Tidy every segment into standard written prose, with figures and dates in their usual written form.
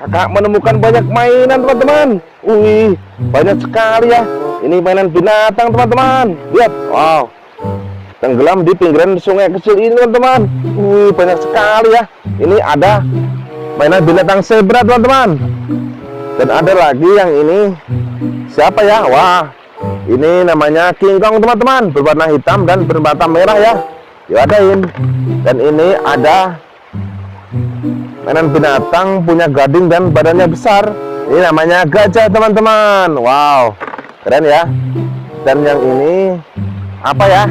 Kakak menemukan banyak mainan teman-teman. Wih, banyak sekali ya. Ini mainan binatang teman-teman. Lihat, wow, tenggelam di pinggiran sungai kecil ini teman-teman. Wih, banyak sekali ya. Ini ada mainan binatang zebra teman-teman. Dan ada lagi yang ini, siapa ya? Wah, ini namanya King Kong teman-teman, berwarna hitam dan bermata merah ya. Diadain. Dan ini ada mainan binatang punya gading dan badannya besar. Ini namanya gajah teman-teman. Wow, keren ya. Dan yang ini apa ya?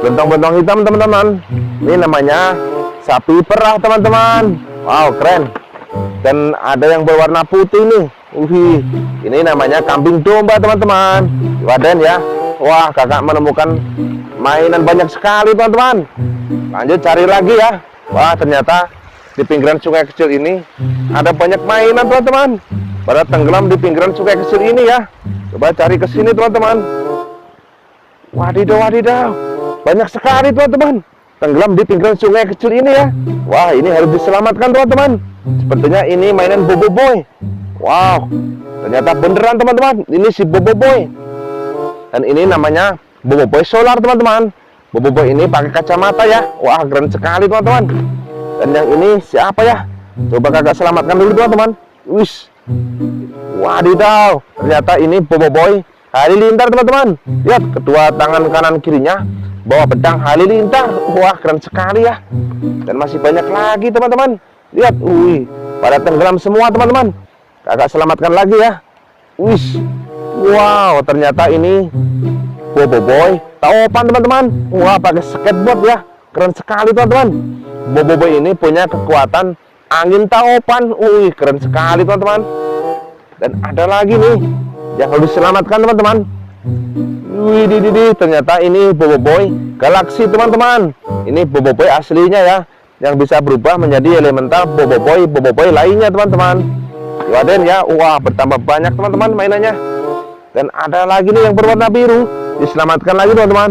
Bentong-bentong hitam teman-teman. Ini namanya sapi perah teman-teman. Wow, keren. Dan ada yang berwarna putih nih. Ini namanya kambing domba teman-teman. Waden ya. Wah, kakak menemukan mainan banyak sekali teman-teman. Lanjut cari lagi ya. Wah, ternyata di pinggiran sungai kecil ini ada banyak mainan teman-teman. Pada tenggelam di pinggiran sungai kecil ini ya. Coba cari ke sini teman-teman. Wadidaw, wadidaw, banyak sekali teman-teman. Tenggelam di pinggiran sungai kecil ini ya. Wah, ini harus diselamatkan teman-teman. Sepertinya ini mainan Bobo Boy. Wow, ternyata beneran teman-teman. Ini si Bobo Boy. Dan ini namanya Bobo Boy solar teman-teman. Bobo Boy ini pakai kacamata ya. Wah, keren sekali teman-teman. Dan yang ini siapa ya? Coba kakak selamatkan dulu teman-teman. Wis, wadidaw, ternyata ini Bobo Boy halilintar teman-teman. Lihat, kedua tangan kanan kirinya bawa pedang halilintar. Wah, keren sekali ya. Dan masih banyak lagi teman-teman. Lihat, wih, pada tenggelam semua teman-teman. Kakak selamatkan lagi ya. Wis, wow, ternyata ini Bobo Boy topan teman-teman. Wah, pakai skateboard ya. Keren sekali teman-teman. Bobo Boy ini punya kekuatan angin topan. Wih, keren sekali teman-teman. Dan ada lagi nih yang harus diselamatkan teman-teman. Wih, ternyata ini Bobo Boy galaksi teman-teman. Ini Bobo Boy aslinya ya, yang bisa berubah menjadi elemental Bobo Boy lainnya teman-teman. Waden ya. Wah, bertambah banyak teman-teman mainannya. Dan ada lagi nih yang berwarna biru. Diselamatkan lagi teman-teman.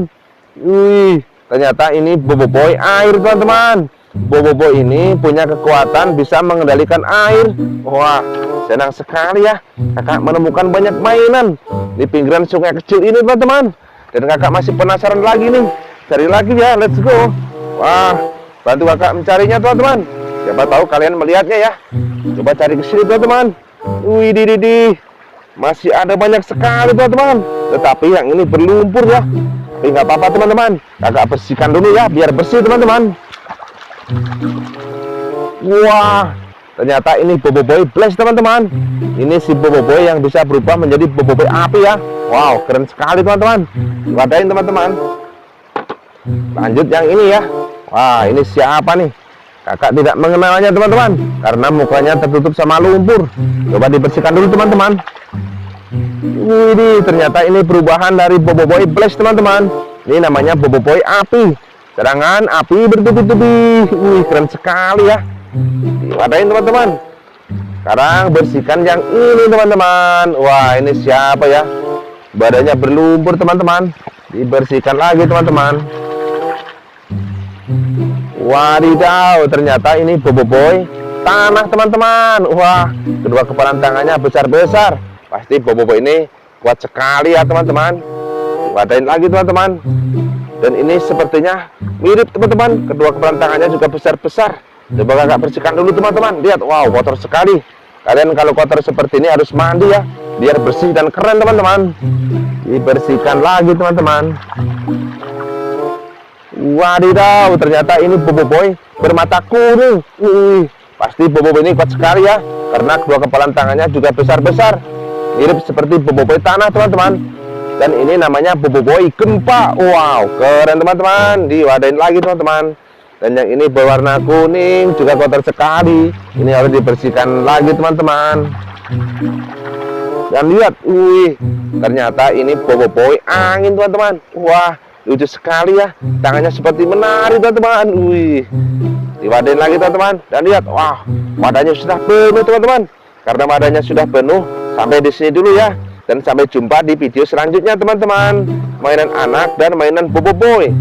Wih, ternyata ini Bobo Boy air teman-teman. Bobo Boy ini punya kekuatan bisa mengendalikan air. Wah, senang sekali ya. Kakak menemukan banyak mainan di pinggiran sungai kecil ini teman-teman. Dan kakak masih penasaran lagi nih. Cari lagi ya, let's go. Wah, bantu kakak mencarinya teman-teman. Siapa tahu kalian melihatnya ya. Coba cari ke sini teman-teman. Wih, masih ada banyak sekali teman-teman. Tetapi yang ini berlumpur ya. Tapi nggak apa-apa teman-teman. Kakak bersihkan dulu ya, biar bersih teman-teman. Wah, ternyata ini Bobo Boy Blast teman-teman. Ini si Bobo Boy yang bisa berubah menjadi Bobo Boy api ya. Wow, keren sekali teman-teman. Wadain teman-teman. Lanjut yang ini ya. Wah, ini siapa nih? Kakak tidak mengenalnya teman-teman, karena mukanya tertutup sama lumpur. Coba dibersihkan dulu teman-teman. Wih, ternyata ini perubahan dari Bobo Boy Blast teman-teman. Ini namanya Bobo Boy api. Serangan api bertubi-tubi. Wih, keren sekali ya. Diwadain teman-teman. Sekarang bersihkan yang ini teman-teman. Wah, ini siapa ya? Badannya berlumpur teman-teman. Dibersihkan lagi teman-teman. Wadidaw, ternyata ini Bobo Boy tanah teman-teman. Wah, kedua kepalan tangannya besar-besar. Pasti Bobo Boy ini kuat sekali ya teman-teman. Wadain lagi teman-teman. Dan ini sepertinya mirip teman-teman. Kedua kepalan tangannya juga besar-besar. Coba kakak bersihkan dulu teman-teman. Lihat, wow, kotor sekali. Kalian kalau kotor seperti ini harus mandi ya, biar bersih dan keren teman-teman. Dibersihkan lagi teman-teman. Wadidaw, ternyata ini Bobo Boy bermata kuning. Pasti Bobo Boy ini kuat sekali ya, karena kedua kepalan tangannya juga besar-besar. Mirip seperti Bobo Boy tanah teman-teman. Dan ini namanya Bobo Boy gempa. Wow, keren teman-teman. Diwadain lagi teman-teman. Dan yang ini berwarna kuning, juga kotor sekali. Ini harus dibersihkan lagi teman-teman. Dan lihat, wih, ternyata ini Bobo Boy angin teman-teman. Wah, lucu sekali ya, tangannya seperti menari teman-teman. Wih, diwadain lagi teman-teman. Dan lihat, wah, wadahnya sudah penuh teman-teman. Karena wadahnya sudah penuh, sampai di sini dulu ya. Dan sampai jumpa di video selanjutnya teman-teman. Mainan anak dan mainan Bobo Boy.